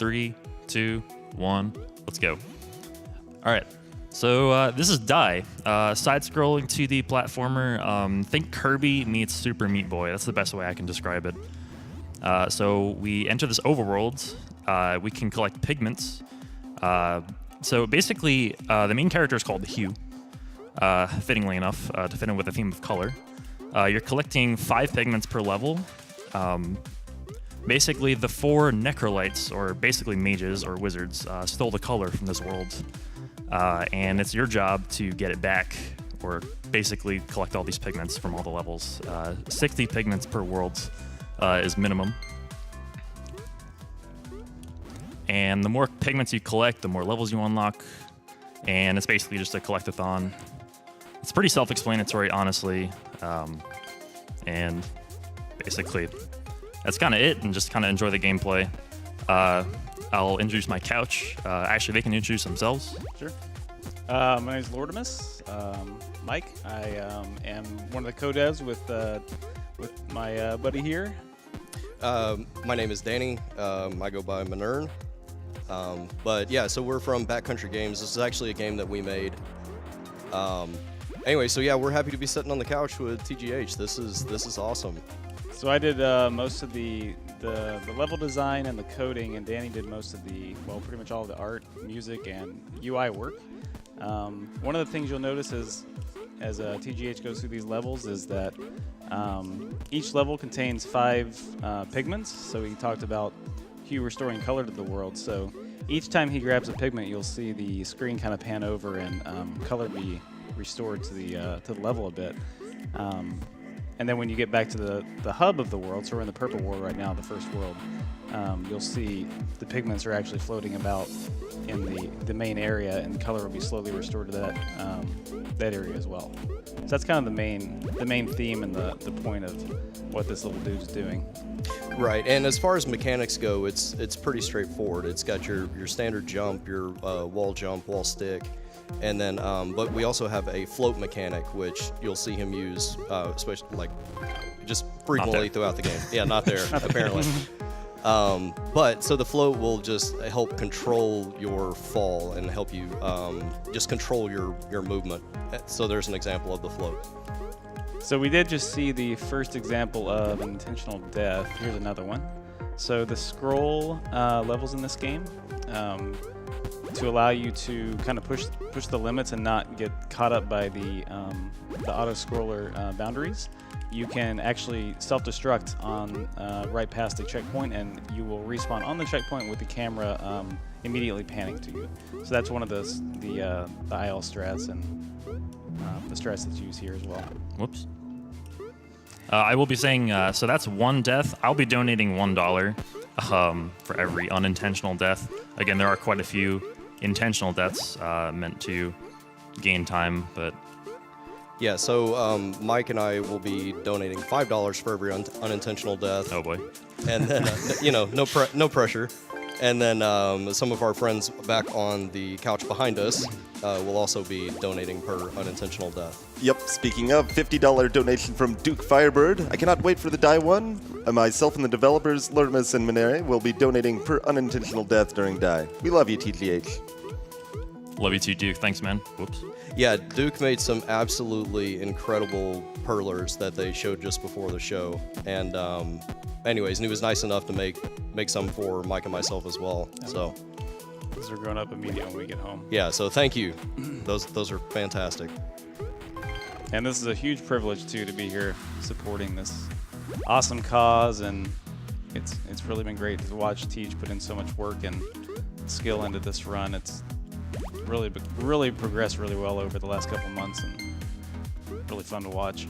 3, 2, 1, let's go. All right. So this is Die, side-scrolling 2D platformer. Think Kirby meets Super Meat Boy. That's the best way I can describe it. So we enter this overworld. We can collect pigments. So basically, the main character is called Hugh, fittingly enough, to fit in with the theme of color. You're collecting 5 pigments per level. Basically, the 4 necrolytes, or basically mages or wizards, stole the color from this world. And it's your job to get it back, or basically collect all these pigments from all the levels. 60 pigments per world is minimum. And the more pigments you collect, the more levels you unlock. And it's basically just a collect-a-thon. It's pretty self-explanatory, honestly. And basically, that's kind of it, and just kind of enjoy the gameplay. I'll introduce my couch. Actually, they can introduce themselves. Sure. My name is Lordimus. Mike. I am one of the co-devs with my buddy here. My name is Danny. I go by Manern. But yeah, so we're from Backcountry Games. This is actually a game that we made. Anyway, so yeah, we're happy to be sitting on the couch with TGH. This is awesome. So I did most of the level design and the coding, and Danny did most of pretty much all of the art, music, and UI work. One of the things you'll notice is, as TGH goes through these levels, is that each level contains 5 pigments. So we talked about Hugh restoring color to the world. So each time he grabs a pigment, you'll see the screen kind of pan over and color be restored to the level a bit. And then when you get back to the hub of the world, so we're in the purple world right now, the first world, you'll see the pigments are actually floating about in the main area, and color will be slowly restored to that area as well. So that's kind of the main theme and the point of what this little dude's doing. Right, and as far as mechanics go, it's pretty straightforward. It's got your standard jump, your wall jump, wall stick, and then but we also have a float mechanic, which you'll see him use, especially like just frequently throughout the game. Yeah, not there apparently. But so the float will just help control your fall and help you just control your movement. So there's an example of the float. So we did just see the first example of an intentional death. Here's another one. So the scroll levels in this game to allow you to kind of push the limits and not get caught up by the auto scroller boundaries. You can actually self-destruct on right past the checkpoint, and you will respawn on the checkpoint with the camera immediately panning to you. So that's one of the IL strats and the strats that's used here as well. Whoops. I will be saying, so that's 1 death. I'll be donating $1 for every unintentional death. Again, there are quite a few intentional deaths meant to gain time, but... Yeah, so Mike and I will be donating $5 for every unintentional death. Oh boy. And then, no pressure. And then some of our friends back on the couch behind us will also be donating per unintentional death. Yep, speaking of, $50 donation from Duke Firebird. I cannot wait for the Die one. Myself and the developers, Lurmus and Minere, will be donating per unintentional death during Die. We love you, TGH. Love you too, Duke. Thanks, man. Whoops. Yeah, Duke made some absolutely incredible perlers that they showed just before the show. And anyways, and he was nice enough to make some for Mike and myself as well. Yeah. So those are going up immediately when we get home. Yeah, so thank you. Those are fantastic. And this is a huge privilege too to be here supporting this awesome cause, and it's really been great to watch Teach put in so much work and skill into this run. It's really progressed really well over the last couple months, and really fun to watch.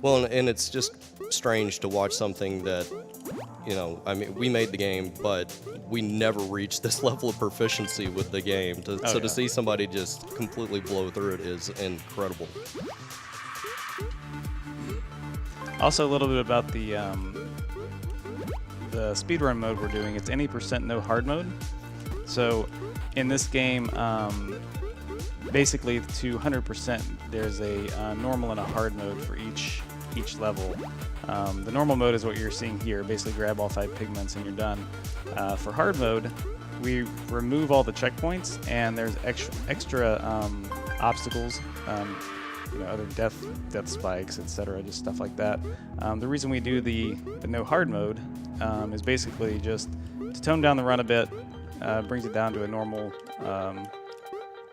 Well, and it's just strange to watch something that, I mean, we made the game, but we never reached this level of proficiency with the game. To see somebody just completely blow through it is incredible. Also, a little bit about the speedrun mode we're doing. It's any % no hard mode. So in this game, basically to 100%, there's a normal and a hard mode for each each level. The normal mode is what you're seeing here. Basically grab all 5 pigments and you're done. For hard mode, we remove all the checkpoints, and there's extra obstacles, other death spikes, etc., just stuff like that. The reason we do the no hard mode is basically just to tone down the run a bit, brings it down to a normal,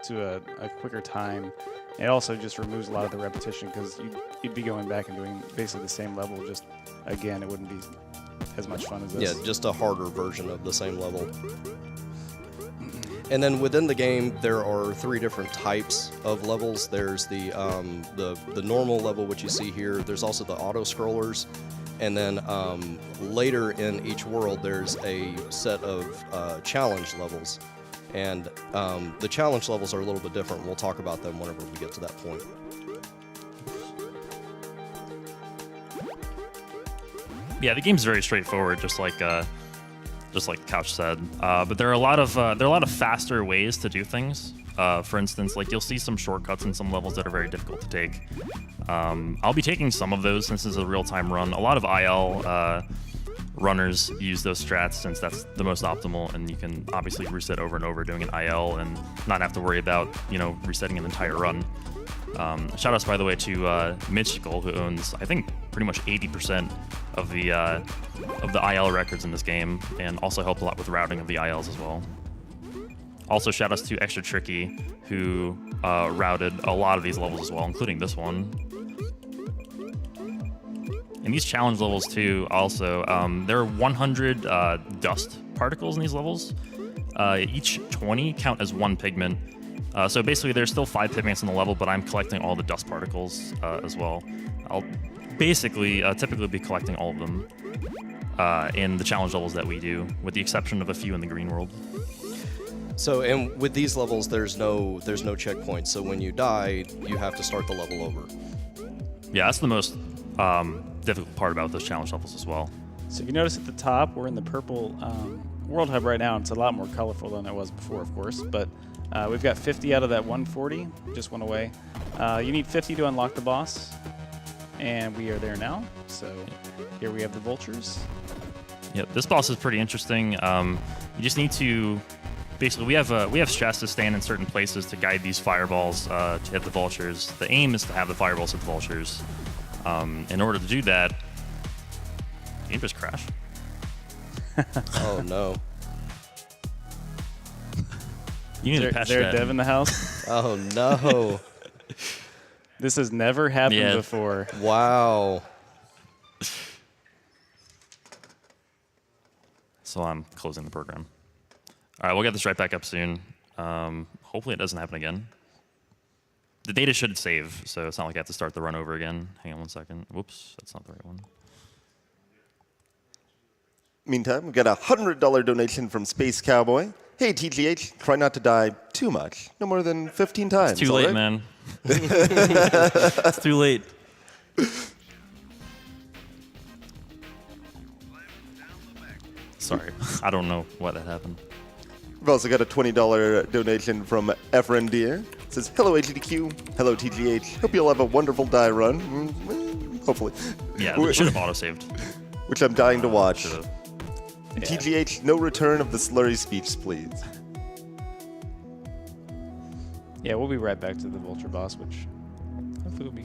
to a quicker time. It also just removes a lot of the repetition, because you'd be going back and doing basically the same level, just again, it wouldn't be as much fun as this. Yeah, just a harder version of the same level. And then within the game, there are 3 different types of levels. There's the normal level, which you see here. There's also the auto scrollers, and then later in each world, there's a set of challenge levels. And the challenge levels are a little bit different. We'll talk about them whenever we get to that point. Yeah, the game's very straightforward, just like Couch said. But there are a lot of faster ways to do things. For instance, like you'll see some shortcuts in some levels that are very difficult to take. I'll be taking some of those since this is a real-time run. A lot of IL runners use those strats since that's the most optimal, and you can obviously reset over and over doing an IL and not have to worry about resetting an entire run. Shout outs, by the way, to Mystical, who owns, I think, pretty much 80% of the IL records in this game, and also helped a lot with routing of the ILs as well. Also, shout outs to Extra Tricky, who routed a lot of these levels as well, including this one. And these challenge levels too, also, there are 100 dust particles in these levels. Each 20 count as 1 pigment. So basically there's still 5 pigments in the level, but I'm collecting all the dust particles as well. I'll basically typically be collecting all of them in the challenge levels that we do, with the exception of a few in the green world. So, and with these levels, there's no checkpoint. So when you die, you have to start the level over. Yeah, that's the most difficult part about those challenge levels as well. So if you notice at the top, we're in the purple World Hub right now. It's a lot more colorful than it was before, of course, but we've got 50 out of that 140, just went away. You need 50 to unlock the boss, and we are there now. So here we have the vultures. Yep, this boss is pretty interesting. You just need to, basically, we have strats to stand in certain places to guide these fireballs to hit the vultures. The aim is to have the fireballs hit the vultures. In order to do that, the game just crashed. Oh no. You need to patch Is there that. a dev in the house? Oh no. This has never happened before. Wow. So I'm closing the program. All right, we'll get this right back up soon. Hopefully it doesn't happen again. The data should save, so it's not like I have to start the run over again. Hang on 1 second. Whoops, that's not the right one. Meantime, we got a $100 donation from Space Cowboy. Hey, TGH, try not to die too much. No more than 15 times. It's too late, man. It's too late. Sorry, I don't know why that happened. We've also got a $20 donation from Efren Deer. It says, hello AGDQ, hello TGH. Hope you'll have a wonderful die run. Hopefully. Yeah, it should have auto-saved. Which I'm dying to watch. Should've. Yeah. TGH, no return of the slurry speech, please. Yeah, we'll be right back to the vulture boss, which hopefully will be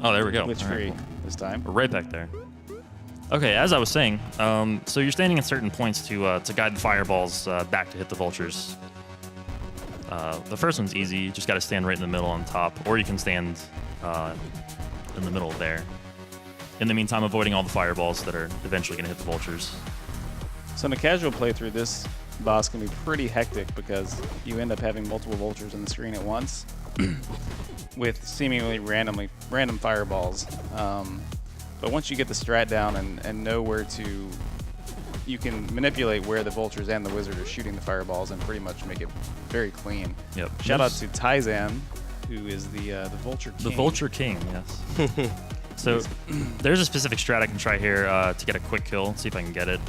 Oh, there we go. glitch All right, free cool. this time. We're right back there. Okay, as I was saying, so you're standing at certain points to guide the fireballs back to hit the vultures. The first one's easy. You just got to stand right in the middle on top, or you can stand in the middle there. In the meantime, avoiding all the fireballs that are eventually going to hit the vultures. So in a casual playthrough, this boss can be pretty hectic because you end up having multiple vultures on the screen at once with seemingly random fireballs. But once you get the strat down and know where to, you can manipulate where the vultures and the wizard are shooting the fireballs and pretty much make it very clean. Yep. Shout out to Taizan, who is the Vulture King. The Vulture King, yes. So there's a specific strat I can try here to get a quick kill. See if I can get it.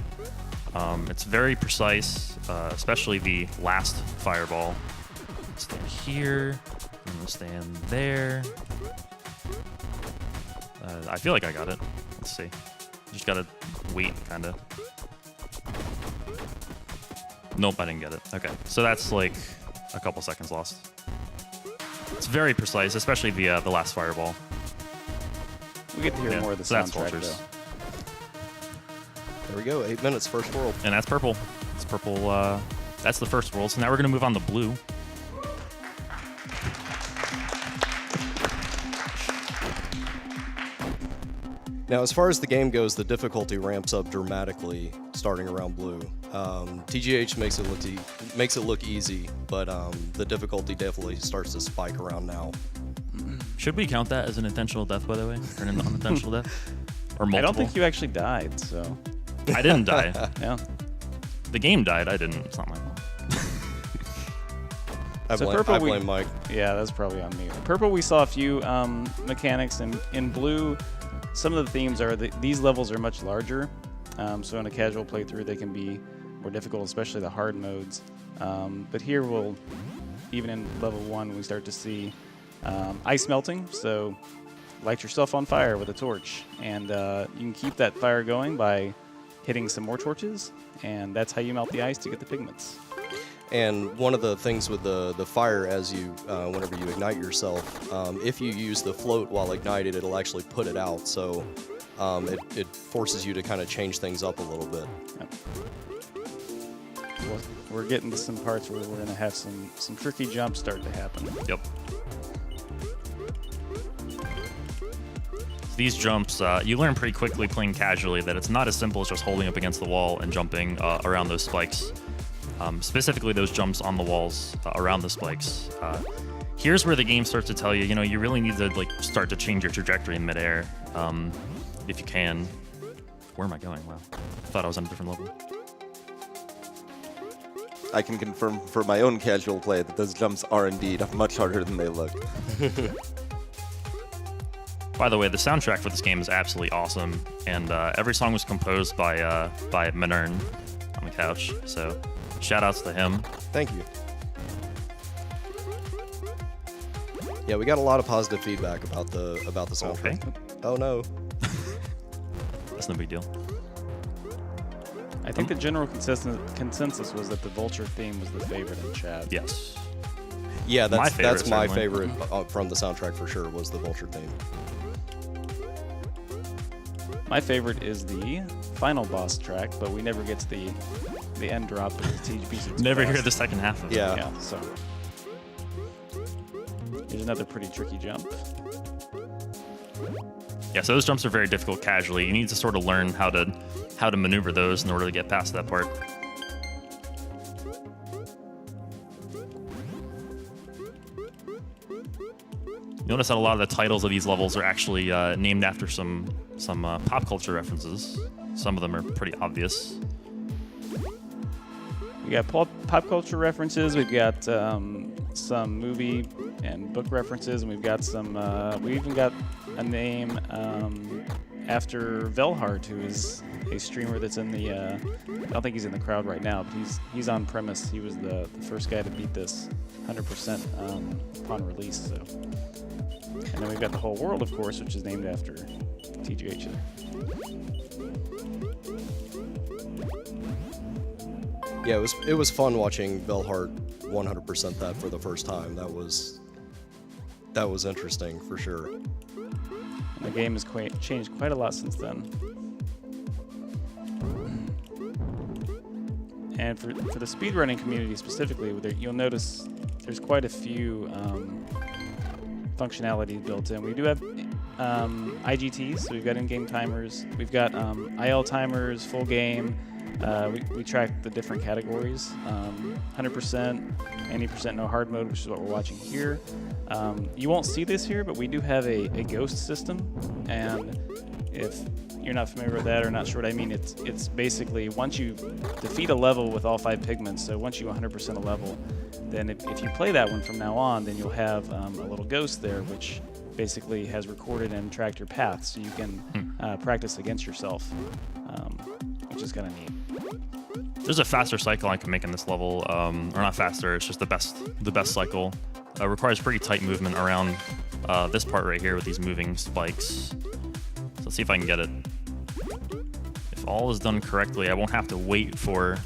It's very precise, especially the last fireball. Stand here. I'm gonna stand there. I feel like I got it. Let's see. Just gotta wait, kinda. Nope, I didn't get it. Okay, so that's like a couple seconds lost. It's very precise, especially the last fireball. We get to hear more of the so that's soundtrack, vultures. though. There we go. 8 minutes, first world. And that's purple. It's purple. That's the first world. So now we're gonna move on to blue. Now, as far as the game goes, the difficulty ramps up dramatically starting around blue. TGH makes it look easy, but the difficulty definitely starts to spike around now. Should we count that as an intentional death, by the way, or an unintentional death, or multiple? I don't think you actually died, so I didn't die. yeah. The game died. I didn't. It's not my fault. I So blame, purple I we- blame Mike. Yeah, that's probably on me. Purple, we saw a few mechanics, and in blue, some of the themes are that these levels are much larger. So in a casual playthrough, they can be more difficult, especially the hard modes. But here, we'll even in level 1, we start to see ice melting. So light yourself on fire with a torch, and you can keep that fire going by hitting some more torches, and that's how you melt the ice to get the pigments. And one of the things with the fire, as you whenever you ignite yourself, if you use the float while ignited, it'll actually put it out. So it forces you to kind of change things up a little bit. Yep. We're getting to some parts where we're going to have some tricky jumps start to happen. Yep. These jumps, you learn pretty quickly playing casually that it's not as simple as just holding up against the wall and jumping around those spikes. Specifically those jumps on the walls around the spikes. Here's where the game starts to tell you, you know, you really need to like start to change your trajectory in midair, if you can. Where am I going? Wow, I thought I was on a different level. I can confirm for my own casual play that those jumps are indeed much harder than they look. By the way, the soundtrack for this game is absolutely awesome, and every song was composed by Minern on the couch. So, shout outs to him. Thank you. Yeah, we got a lot of positive feedback about the soundtrack. Okay. Oh no. That's no big deal. I think the general consensus was that the vulture theme was the favorite in chat. Yes. Yeah, My that's my favorite, favorite from the soundtrack for sure, was the vulture theme. My favorite is the final boss track, but we never get to the end drop of the TGP. Never hear the second half of it. Yeah. Yeah, so here's another pretty tricky jump. Yeah, so those jumps are very difficult casually. You need to sort of learn how to maneuver those in order to get past that part. Notice that a lot of the titles of these levels are actually named after some pop culture references. Some of them are pretty obvious. We got pop culture references. We've got some movie and book references, and we've got some. We even got a name after Velhart, who is a streamer that's in the. I don't think he's in the crowd right now, but he's on premise. He was the first guy to beat this 100% upon release. So, and then we've got the whole world, of course, which is named after TGH. Yeah, it was fun watching Velhart 100% that for the first time. That was interesting for sure. The game has changed quite a lot since then. And for the speedrunning community specifically, you'll notice there's quite a few functionalities built in. We do have IGTs, so we've got in-game timers. We've got IL timers, full game. We track the different categories. 100%, 80% no hard mode, which is what we're watching here. You won't see this here, but we do have a ghost system, and if you're not familiar with that or not sure what I mean, it's basically once you defeat a level with all 5 pigments, so once you 100% a level, then if you play that one from now on, then you'll have a little ghost there, which basically has recorded and tracked your path, so you can practice against yourself, which is kind of neat. There's a faster cycle I can make in this level, or not faster. It's just the best cycle. Requires pretty tight movement around this part right here with these moving spikes. let's see if I can get it. If all is done correctly, I won't have to wait for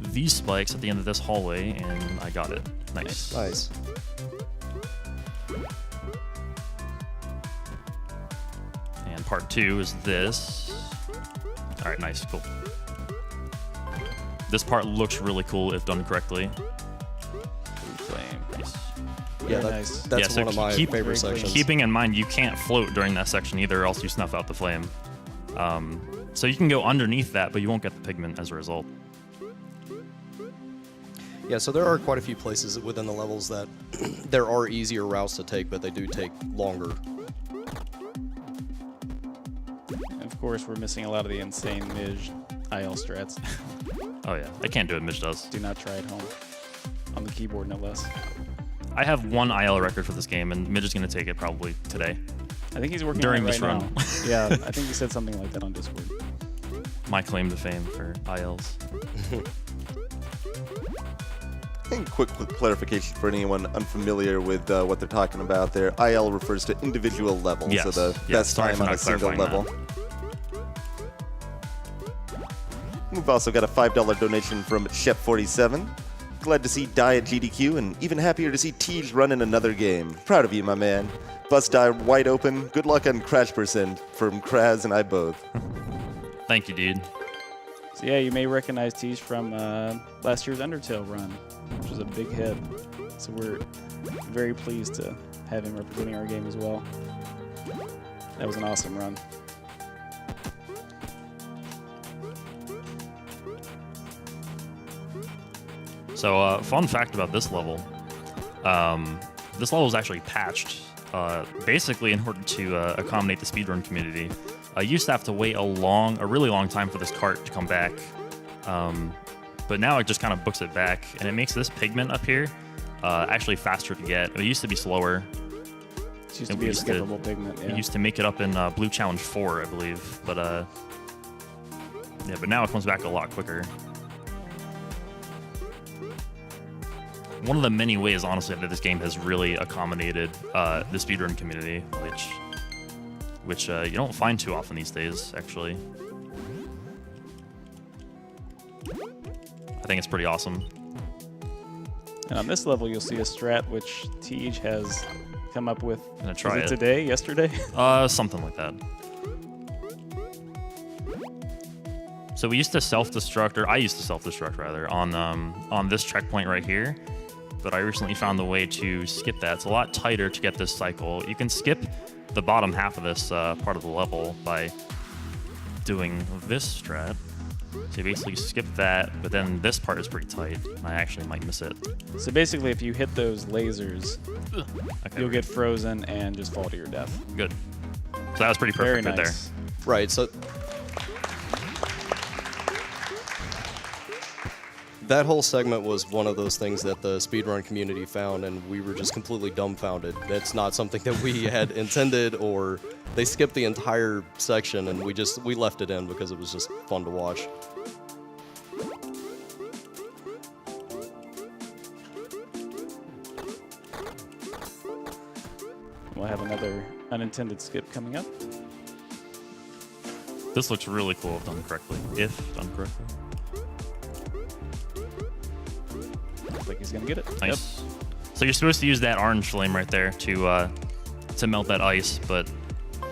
these spikes at the end of this hallway, and I got it. Nice. Nice. And part 2 is this. All right, nice, cool. This part looks really cool if done correctly. Flame. Nice. Yeah, Very nice. that's Yeah, so one of my keep- favorite very clean. sections. Keeping in mind, you can't float during that section either, or else you snuff out the flame. So you can go underneath that, but you won't get the pigment as a result. Yeah, so there are quite a few places within the levels that there are easier routes to take, but they do take longer. And of course, we're missing a lot of the insane Midge IL strats. Oh yeah, I can't do it. Mitch does. Do not try at home. On the keyboard, no less. I have 1 IL record for this game, and Mitch is going to take it probably today. I think he's working During on it this right run. now. Yeah, I think he said something like that on Discord. My claim to fame for ILs. And quick clarification for anyone unfamiliar with what they're talking about there. IL refers to individual levels, Yes. so the Yeah, best sorry time for on a not single clarifying level. We've also got a $5 donation from Chef47. Glad to see Die at GDQ, and even happier to see Tej run in another game. Proud of you, my man. Bus die wide open. Good luck on Crash Percent from Kraz and I both. Thank you, dude. So yeah, you may recognize Tej from last year's Undertale run, which was a big hit. So we're very pleased to have him representing our game as well. That was an awesome run. So, fun fact about this level. This level is actually patched, basically in order to accommodate the speedrun community. I used to have to wait a really long time for this cart to come back, but now it just kind of books it back, and it makes this pigment up here actually faster to get. It used to be slower. It used to And be we a used to- skippable pigment. We Yeah. used to make it up in Blue Challenge 4, I believe, but yeah, but now it comes back a lot quicker. One of the many ways, honestly, that this game has really accommodated the speedrun community, which you don't find too often these days, actually. I think it's pretty awesome. And on this level, you'll see a strat which Tej has come up with. I'm gonna try Was it. today, yesterday? Something like that. So we used to self-destruct, or I used to self-destruct rather, on this checkpoint right here. But I recently found the way to skip that. It's a lot tighter to get this cycle. You can skip the bottom half of this part of the level by doing this strat. So you basically skip that, but then this part is pretty tight. I actually might miss it. So basically, if you hit those lasers, Okay, you'll get frozen and just fall to your death. good. So that was pretty Very perfect right there. nice. Right, so that whole segment was one of those things that the speedrun community found, and we were just completely dumbfounded. It's not something that we had intended, or they skipped the entire section, and we left it in because it was just fun to watch. We'll have another unintended skip coming up. This looks really cool if done correctly. If done correctly. Looks like he's gonna get it. Nice. So you're supposed to use that orange flame right there to melt that ice, but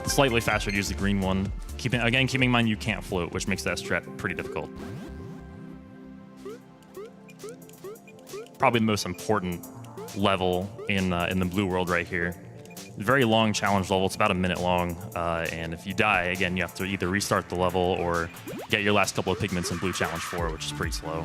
slightly faster to use the green one. Keeping in mind you can't float, which makes that strat pretty difficult. Probably the most important level in the blue world right here. Very long challenge level. It's about a minute long, and if you die again, you have to either restart the level or get your last couple of pigments in Blue Challenge 4, which is pretty slow.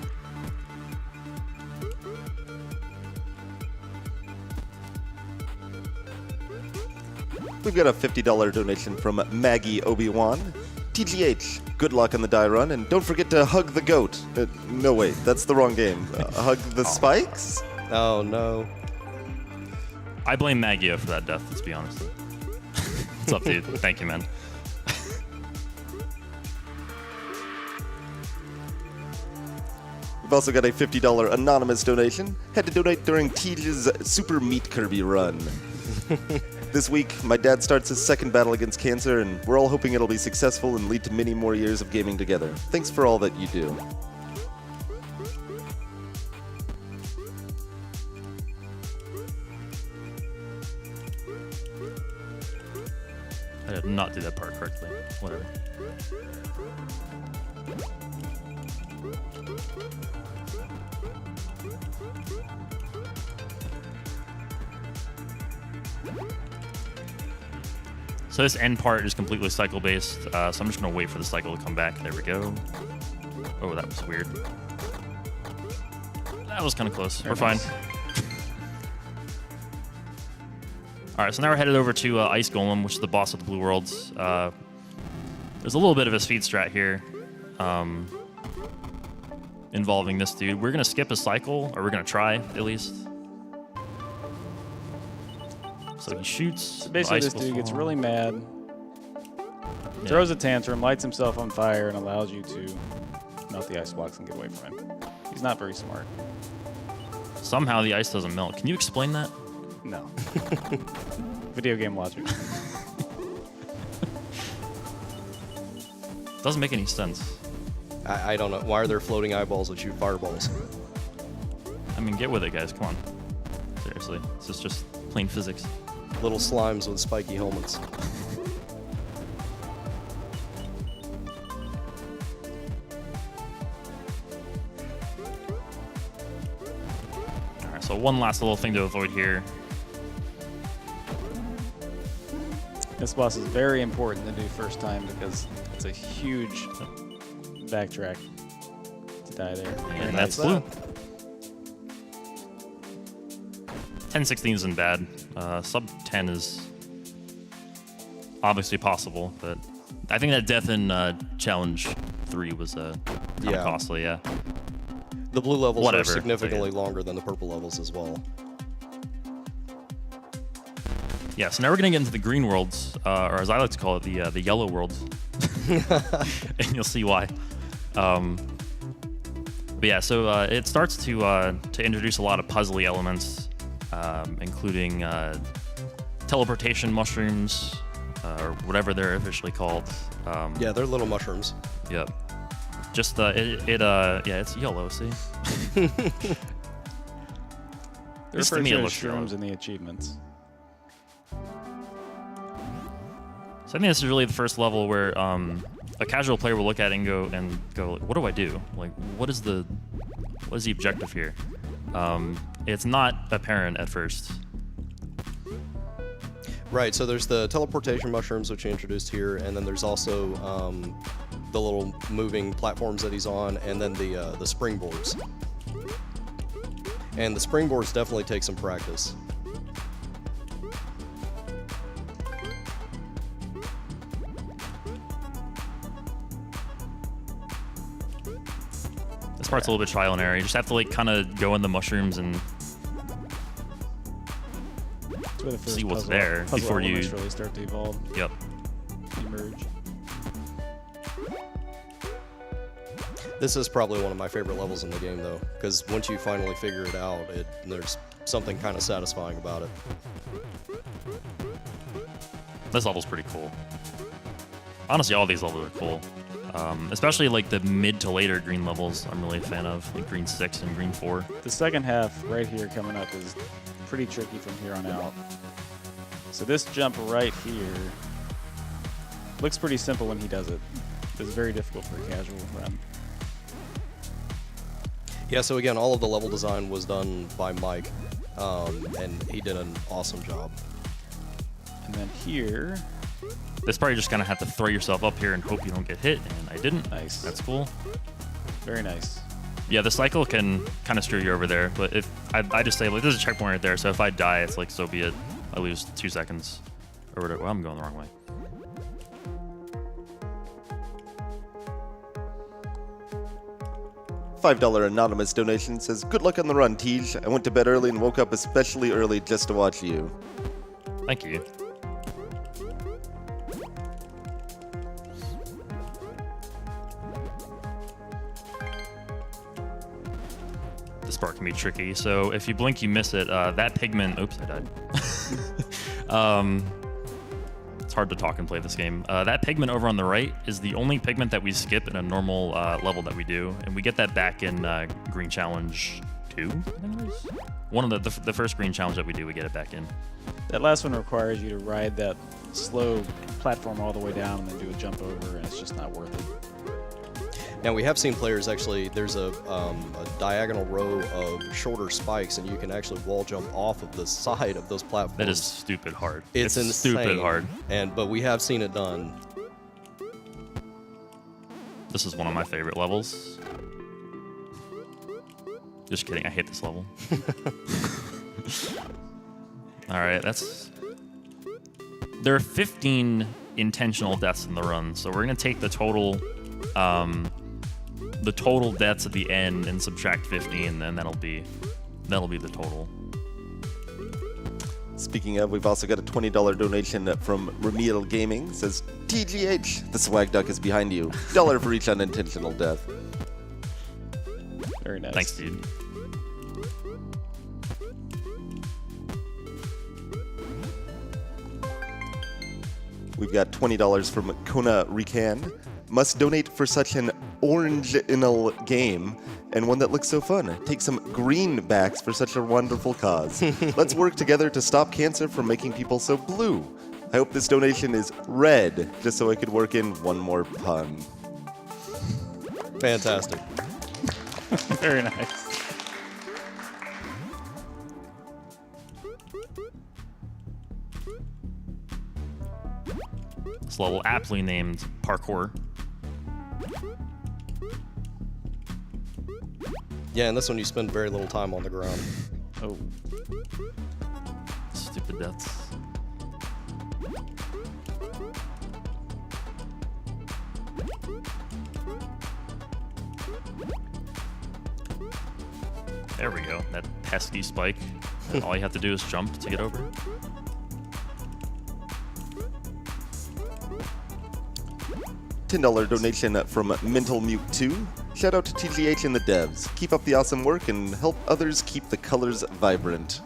We've got a $50 donation from Maggie Obi-Wan. TGH, good luck on the die run, and don't forget to hug the goat. No, wait, that's the wrong game. Hug the spikes? Oh no. I blame Maggio for that death, let's be honest. What's up, dude? Thank you, man. We've also got a $50 anonymous donation. Had to donate during Tej's Super Meat Kirby run. This week, my dad starts his second battle against cancer, and we're all hoping it'll be successful and lead to many more years of gaming together. Thanks for all that you do. I did not do that part correctly. Whatever. So this end part is completely cycle based, so I'm just gonna wait for the cycle to come back. There we go. Oh, that was weird. That was kind of close. We're fine. All right, so now we're headed over to Ice Golem, which is the boss of the Blue Worlds. There's a little bit of a speed strat here involving this dude. We're gonna skip a cycle, or we're gonna try at least. So he shoots. So basically, this dude gets really mad, throws a tantrum, lights himself on fire, and allows you to melt the ice blocks and get away from him. He's not very smart. Somehow the ice doesn't melt. Can you explain that? No. Video game logic. Doesn't make any sense. I don't know. Why are there floating eyeballs that shoot fireballs? I mean, get with it, guys. Come on. Seriously, this is just plain physics. Little slimes with spiky helmets. All right, so one last little thing to avoid here. This boss is very important to do first time because it's a huge backtrack to die there. And that's blue. 10-16 isn't bad. Sub 10 is obviously possible, but I think that death in Challenge 3 was kind of costly, yeah. The blue levels Whatever. are significantly longer than the purple levels as well. Yeah, so now we're going to get into the green worlds, or as I like to call it, the yellow worlds. And you'll see why. But yeah, so it starts to introduce a lot of puzzly elements, including teleportation mushrooms, or whatever they're officially called. Yeah, they're little mushrooms. Yep. Just yeah, it's yellow. See. They're Just to referred me, to it as looks yellow. shrooms in the achievements. So I think this is really the first level where a casual player will look at it and go, what do I do? Like, what is the objective here? It's not apparent at first. Right, so there's the teleportation mushrooms, which you introduced here, and then there's also the little moving platforms that he's on, and then the springboards. And the springboards definitely take some practice. This part's a little bit trial and error. You just have to like kind of go in the mushrooms and That's where the first see what's puzzle- there puzzle before you. elements really start to evolve, Yep. emerge. This is probably one of my favorite levels in the game, though, because once you finally figure it out, there's something kind of satisfying about it. This level's pretty cool. Honestly, all these levels are cool. Especially like the mid to later green levels, I'm really a fan of, like green 6 and green 4. The second half right here coming up is pretty tricky from here on out. So this jump right here looks pretty simple when he does it. It's very difficult for a casual run. Yeah, so again, all of the level design was done by Mike, and he did an awesome job. And then here, This part you just kind of have to throw yourself up here and hope you don't get hit, and I didn't. Nice. That's cool. very nice. Yeah, the cycle can kind of screw you over there, but if I just say, like, there's a checkpoint right there, so if I die, it's like, so be it. I lose 2 seconds or whatever. Well, I'm going the wrong way. $5 anonymous donation says, good luck on the run, Tej. I went to bed early and woke up especially early just to watch you. Thank you. This part can be tricky, so if you blink, you miss it. That pigment, oops, I died. It's hard to talk and play this game. That pigment over on the right is the only pigment that we skip in a normal level that we do, and we get that back in Green Challenge 2, I think it is. One of the first Green Challenge that we do, we get it back in. That last one requires you to ride that slow platform all the way down and then do a jump over, and it's just not worth it. Now we have seen players actually. There's a diagonal row of shorter spikes, and you can actually wall jump off of the side of those platforms. That is stupid hard. It's insane. Stupid hard. But we have seen it done. This is one of my favorite levels. Just kidding. I hate this level. All right, there are 15 intentional deaths in the run, so we're gonna take the total deaths at the end and subtract 15, and that'll be the total. Speaking of, we've also got a $20 donation from Ramil Gaming. It says, TGH, the swag duck is behind you. $1 for each unintentional death. Very nice. Thanks, dude. We've got $20 from Kona Rican. Must donate for such an original game and one that looks so fun. Take some greenbacks for such a wonderful cause. Let's work together to stop cancer from making people so blue. I hope this donation is red, just so I could work in one more pun. Fantastic. Very nice. This level aptly named Parkour. Yeah, and this one you spend very little time on the ground. Oh. Stupid deaths. There we go. That pesky spike. And all you have to do is jump to get over. $10 donation from Mental Mute 2. Shout out to TGH and the devs. Keep up the awesome work and help others keep the colors vibrant.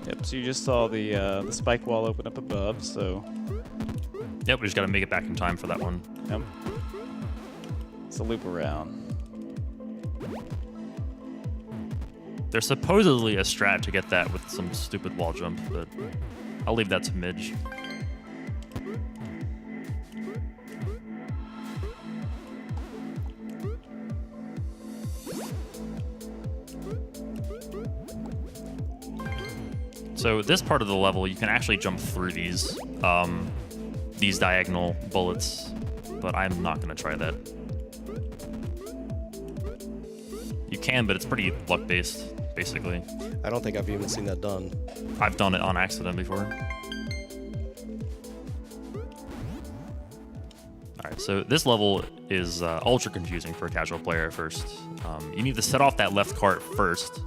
Yep, so you just saw the spike wall open up above, so... Yep, we just got to make it back in time for that one. Yep. It's a loop around. There's supposedly a strat to get that with some stupid wall jump, but I'll leave that to Midge. So this part of the level, you can actually jump through these diagonal bullets, but I'm not going to try that. You can, but it's pretty luck-based, basically. I don't think I've even seen that done. I've done it on accident before. Alright, so this level is ultra confusing for a casual player at first. You need to set off that left cart first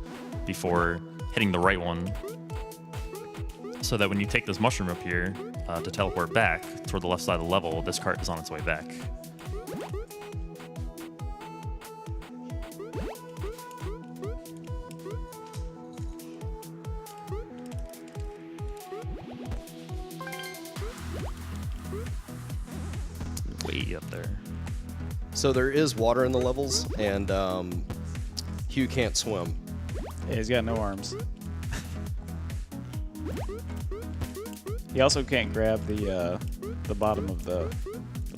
before hitting the right one, so that when you take this mushroom up here to teleport back toward the left side of the level, this cart is on its way back. Way up there. So there is water in the levels, and Hugh can't swim. Yeah, he's got no arms. He also can't grab the bottom of the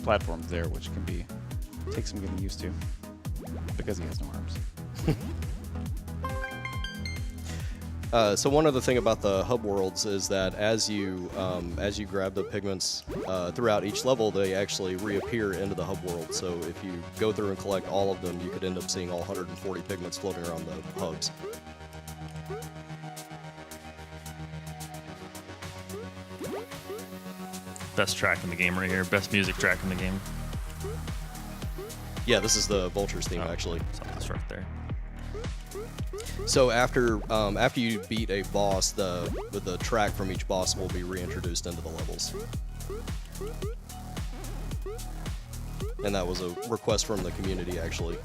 platforms there, which can take some getting used to because he has no arms. So one other thing about the hub worlds is that as you grab the pigments throughout each level, they actually reappear into the hub world. So if you go through and collect all of them, you could end up seeing all 140 pigments floating around the hubs. Best track in the game right here. Best music track in the game. Yeah, this is the Vultures theme, Oh, actually. Something's right there. So after you beat a boss, the track from each boss will be reintroduced into the levels. And that was a request from the community, actually.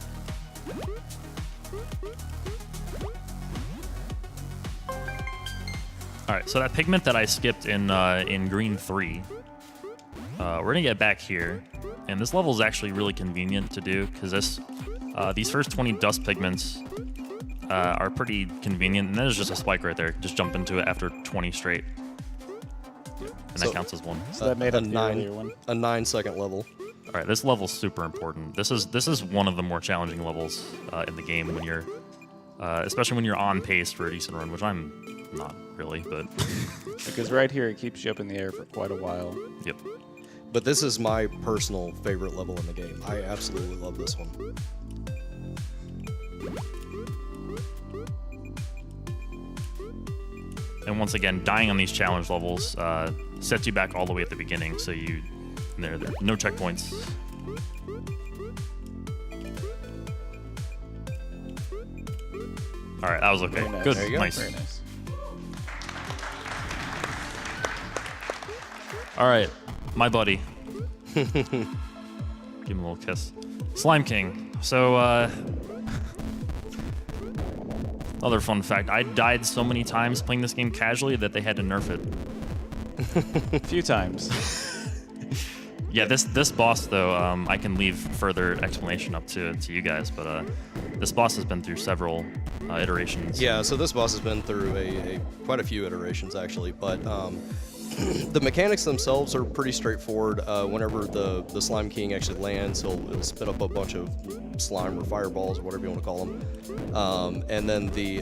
All right, so that pigment that I skipped in green 3, we're gonna get back here, and this level is actually really convenient to do because these first 20 dust pigments are pretty convenient, and then there's just a spike right there. Just jump into it after 20 straight, and that counts as 1. So that made up the earlier one. A 9-second level. All right, this level's super important. This is one of the more challenging levels in the game when you're, especially when you're on pace for a decent run, which I'm not really, but. Because right here it keeps you up in the air for quite a while. Yep. But this is my personal favorite level in the game. I absolutely love this one. And once again, dying on these challenge levels sets you back all the way at the beginning, so there are no checkpoints. All right, that was okay. Very nice. Good, There you go. nice. Very nice. All right, my buddy. Give him a little kiss. Slime King. So, other fun fact, I died so many times playing this game casually that they had to nerf it. A few times. Yeah, this boss, though, I can leave further explanation up to you guys, but this boss has been through several iterations. Yeah, so this boss has been through quite a few iterations, actually, but the mechanics themselves are pretty straightforward. Whenever the Slime King actually lands, he'll spit up a bunch of slime or fireballs or whatever you want to call them, and then the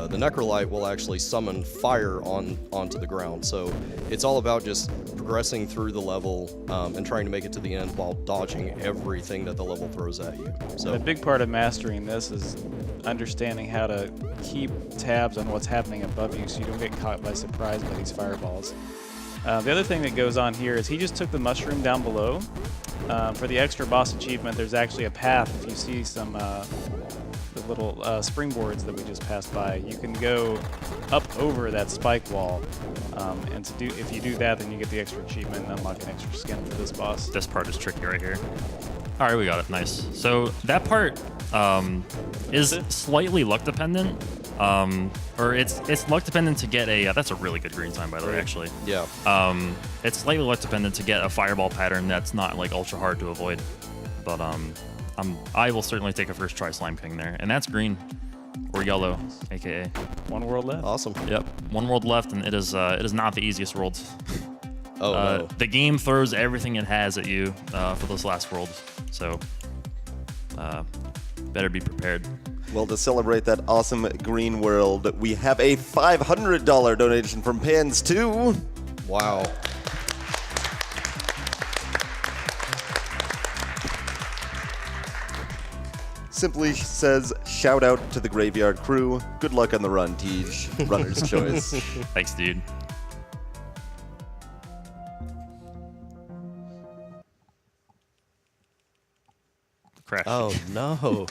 Necrolite will actually summon fire onto the ground. So it's all about just progressing through the level and trying to make it to the end while dodging everything that the level throws at you. So A big part of mastering this is understanding how to keep tabs on what's happening above you so you don't get caught by surprise by these fireballs. The other thing that goes on here is he just took the mushroom down below. For the extra boss achievement, there's actually a path. If you see some the little springboards that we just passed by, you can go up over that spike wall. And if you do that, then you get the extra achievement and unlock an extra skin for this boss. This part is tricky right here. All right, we got it. Nice. So that part is slightly luck dependent. Or it's luck dependent to get a. That's a really good green sign, by the way. Actually. yeah. It's slightly luck dependent to get a fireball pattern that's not like ultra hard to avoid. But I will certainly take a first try Slime King there, and that's green or yellow, aka. One world left. Awesome. Yep. One world left, and it is not the easiest world. Oh, no. The game throws everything it has at you for this last world, so better be prepared. Well, to celebrate that awesome green world, we have a $500 donation from Pans2. Wow. Simply says, shout out to the Graveyard crew. Good luck on the run, Tej. Runner's choice. Thanks, dude. Crash. Oh no.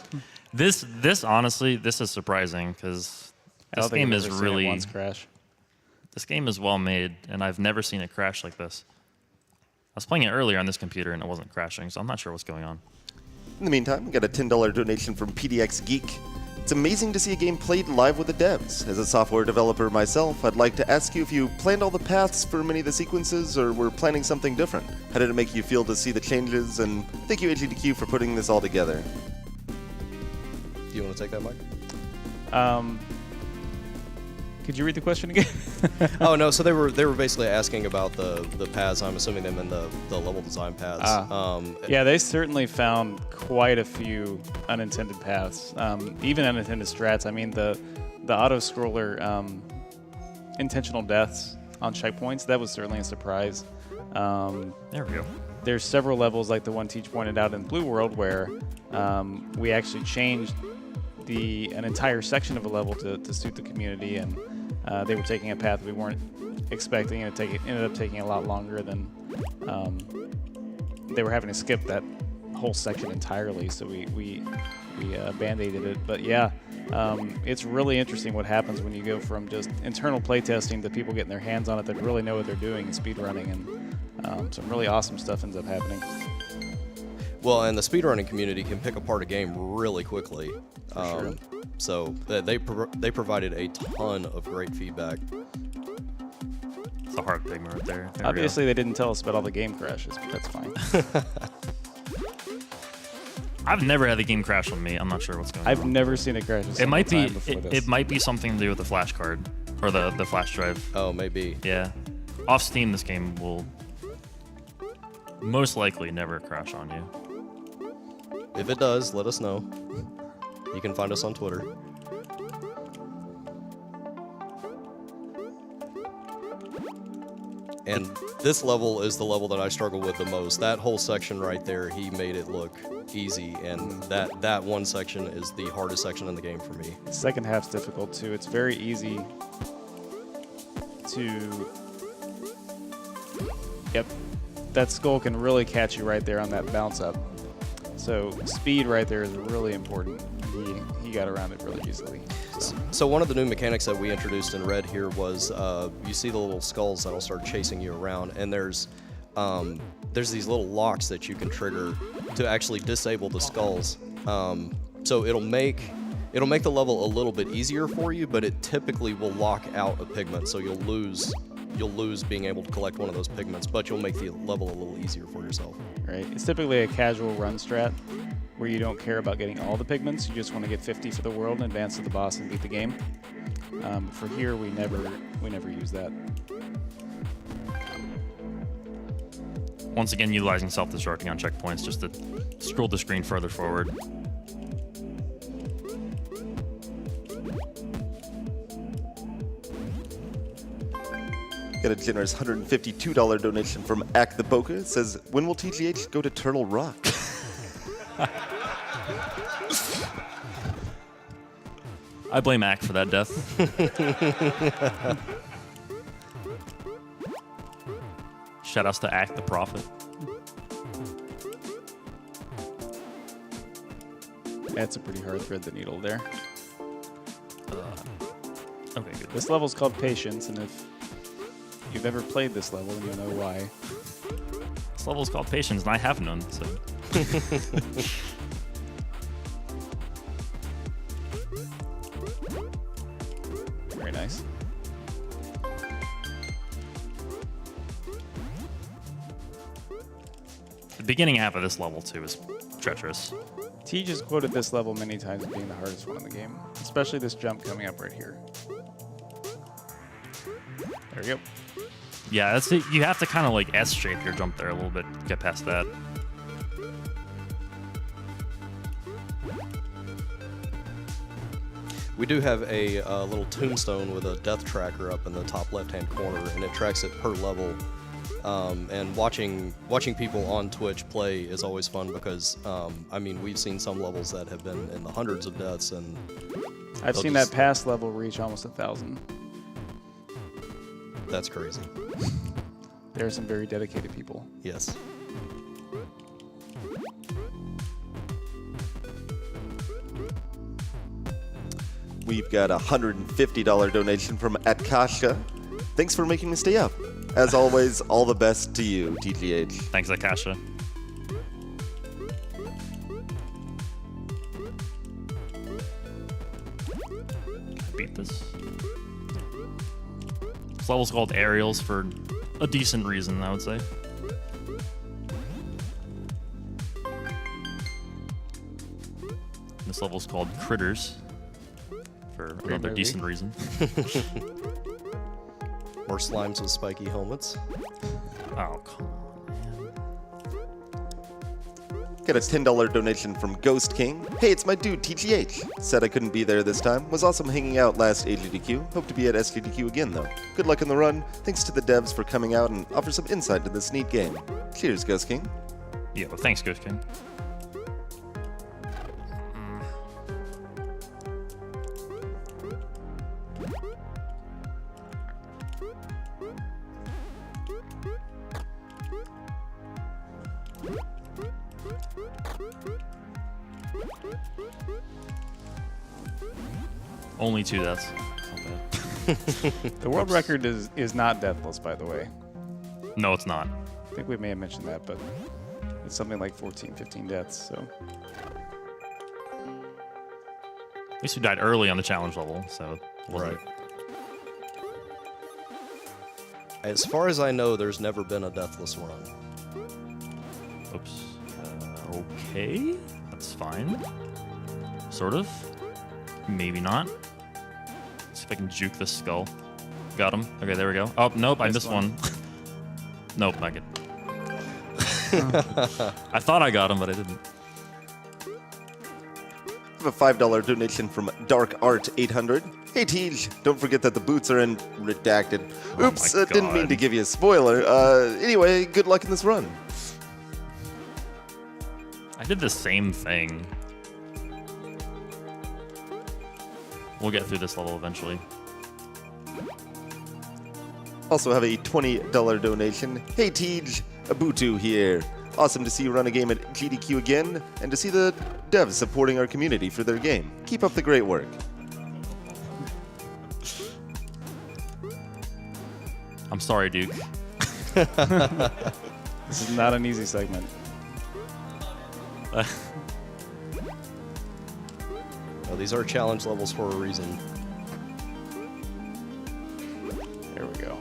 This honestly, this is surprising because I this don't think game I've is ever seen it really once crash. this game is well made, and I've never seen it crash like this. I was playing it earlier on this computer and it wasn't crashing, so I'm not sure what's going on. In the meantime, we got a $10 donation from PDX Geek. It's amazing to see a game played live with the devs. As a software developer myself, I'd like to ask you if you planned all the paths for many of the sequences or were planning something different. How did it make you feel to see the changes? And thank you, AGDQ, for putting this all together. Do you want to take that, Mike? Could you read the question again? Oh no, so they were basically asking about the paths. I'm assuming them in the level design paths. Yeah, they certainly found quite a few unintended paths, even unintended strats. I mean, the auto-scroller intentional deaths on checkpoints, that was certainly a surprise. There we go. There's several levels like the one Teach pointed out in Blue World where we actually changed an entire section of a level to suit the community, and they were taking a path we weren't expecting, and it ended up taking a lot longer than they were having to skip that whole section entirely, so we band-aided it. But yeah, it's really interesting what happens when you go from just internal playtesting to people getting their hands on it that really know what they're doing and speedrunning, and some really awesome stuff ends up happening. Well, and the speedrunning community can pick apart a game really quickly. Sure. So they provided a ton of great feedback. the heart pigment right there. There we go. Obviously, they didn't tell us about all the game crashes, but that's fine. I've never had the game crash on me. I'm not sure what's going I've on. never seen it crash. It might be. Before this. It might be something to do with the flash card or the flash drive. Oh, maybe. Yeah. Off Steam, this game will most likely never crash on you. If it does, let us know. You can find us on Twitter. And this level is the level that I struggle with the most. That whole section right there, he made it look easy, and that one section is the hardest section in the game for me. The second half's difficult too. It's very easy to. Yep, that skull can really catch you right there on that bounce up. So speed right there is really important. He got around it really easily. So one of the new mechanics that we introduced in Red here was you see the little skulls that'll start chasing you around, and there's these little locks that you can trigger to actually disable the skulls. So it'll make the level a little bit easier for you, but it typically will lock out a pigment, so you'll lose being able to collect one of those pigments, but you'll make the level a little easier for yourself. Right. It's typically a casual run strat where you don't care about getting all the pigments. You just want to get 50 for the world and advance to the boss and beat the game. For here, we never use that. Once again, utilizing self-destructing on checkpoints just to scroll the screen further forward. Got a generous $152 donation from Ack the Boca. It says, when will TGH go to Turtle Rock? I blame Ack for that death. Shoutouts to Ack the Prophet. That's a pretty hard thread the needle there. Okay, good. This level's called Patience, and if you've ever played this level, you'll know why. This level is called Patience, and I have none, so. Very nice. The beginning half of this level, too, is treacherous. T just quoted this level many times as being the hardest one in the game, especially this jump coming up right here. There we go. Yeah, that's it. You have to kind of like S-shape your jump there a little bit to get past that. We do have a little tombstone with a death tracker up in the top left-hand corner, and it tracks it per level. And watching people on Twitch play is always fun because, I mean, we've seen some levels that have been in the hundreds of deaths, and I've seen that past level reach almost 1,000. That's crazy. There are some very dedicated people. Yes. We've got a $150 donation from Atkasha. Thanks for making me stay up. As always, all the best to you, TGH. Thanks, Akasha. Beat this. This level's called Aerials for a decent reason, I would say. This level's called Critters for another movie. decent reason. More slimes with spiky helmets. Oh, come on, man. Got a $10 donation from Ghost King. Hey, it's my dude, TGH. Said I couldn't be there this time. Was awesome hanging out last AGDQ. Hope to be at SGDQ again, though. Good luck in the run. Thanks to the devs for coming out and offer some insight to this neat game. Cheers, Ghost King. Yeah, well, thanks, Ghost King. Only 2 deaths. Not bad. The world record is not deathless, by the way. No, it's not. I think we may have mentioned that, but it's something like 14, 15 deaths, so. At least we died early on the challenge level, so it wasn't. As far as I know, there's never been a deathless run. Oops. Okay, that's fine. Sort of. Maybe not. Let's see if I can juke this skull. Got him. Okay, there we go. Oh, nope, I missed one. Nope, not good. I thought I got him, but I didn't. I have a $5 donation from Dark Art 800. Hey Tej, don't forget that the boots are in redacted. Oops, my didn't mean God. to give you a spoiler. Anyway, good luck in this run. I did the same thing. We'll get through this level eventually. Also have a $20 donation. Hey Tej, Abutu here. Awesome to see you run a game at GDQ again, and to see the devs supporting our community for their game. Keep up the great work. I'm sorry, Duke. This is not an easy segment. Well, these are challenge levels for a reason. There we go.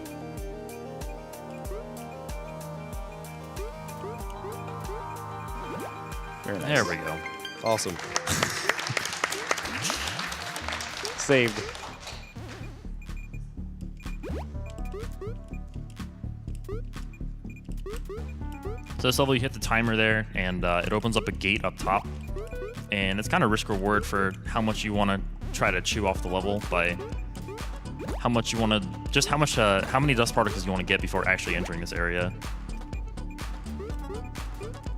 Very nice. There we go. Awesome. Saved. So this level, you hit the timer there, and it opens up a gate up top. And it's kind of risk reward for how much you want to try to chew off the level by how much you want to, just how many dust particles you want to get before actually entering this area.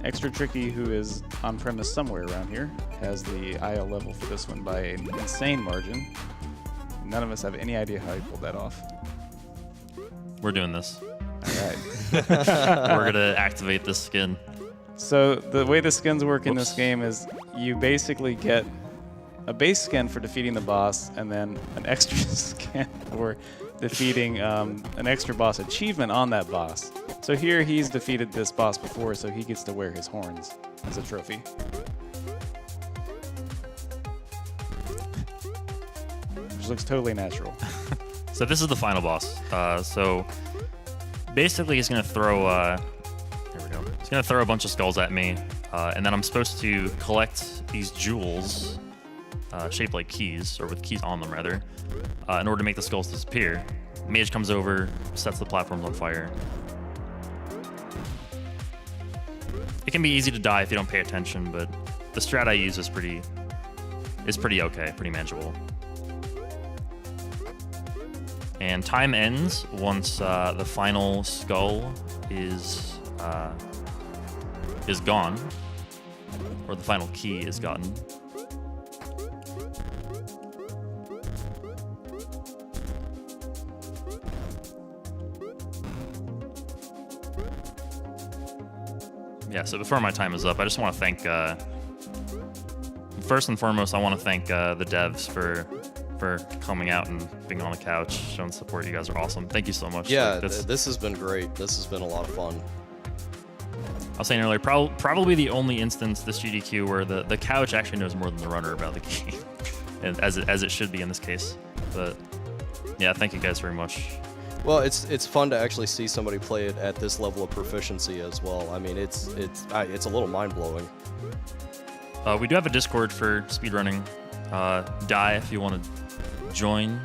Extra Tricky, who is on premise somewhere around here, has the IL level for this one by an insane margin. None of us have any idea how he pulled that off. We're doing this. All right. We're gonna activate this skin. So the way the skins work in this Whoops. game is you basically get a base skin for defeating the boss, and then an extra skin for defeating an extra boss achievement on that boss. So here he's defeated this boss before, so he gets to wear his horns as a trophy. Which looks totally natural. So this is the final boss. So basically, he's gonna throw. Here we go. He's gonna throw a bunch of skulls at me, and then I'm supposed to collect these jewels, shaped like keys, or with keys on them rather, in order to make the skulls disappear. Mage comes over, sets the platforms on fire. It can be easy to die if you don't pay attention, but the strat I use is pretty okay, pretty manageable. And time ends once the final skull is gone, or the final key is gotten. Yeah, so before my time is up, I just want to thank, first and foremost, I want to thank the devs for coming out and being on the couch, showing support. You guys are awesome. Thank you so much. Yeah, Like, this has been great. This has been a lot of fun. I was saying earlier, probably the only instance this GDQ where the couch actually knows more than the runner about the game, and as it should be in this case. But yeah, thank you guys very much. Well, it's fun to actually see somebody play it at this level of proficiency as well. I mean, it's a little mind blowing. We do have a Discord for speedrunning. Die if you want to join.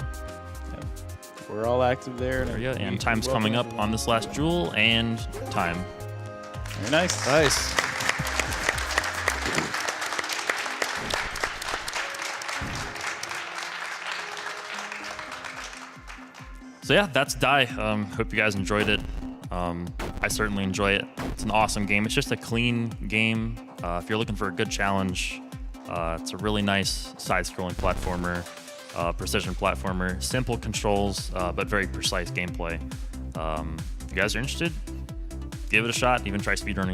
We're all active there. And time's coming up on this last jewel and time. Very nice. Nice. So yeah, that's Die. Hope you guys enjoyed it. I certainly enjoy it. It's an awesome game. It's just a clean game. If you're looking for a good challenge, it's a really nice side-scrolling platformer, precision platformer, simple controls, but very precise gameplay. If you guys are interested, give it a shot. Even try speedrunning.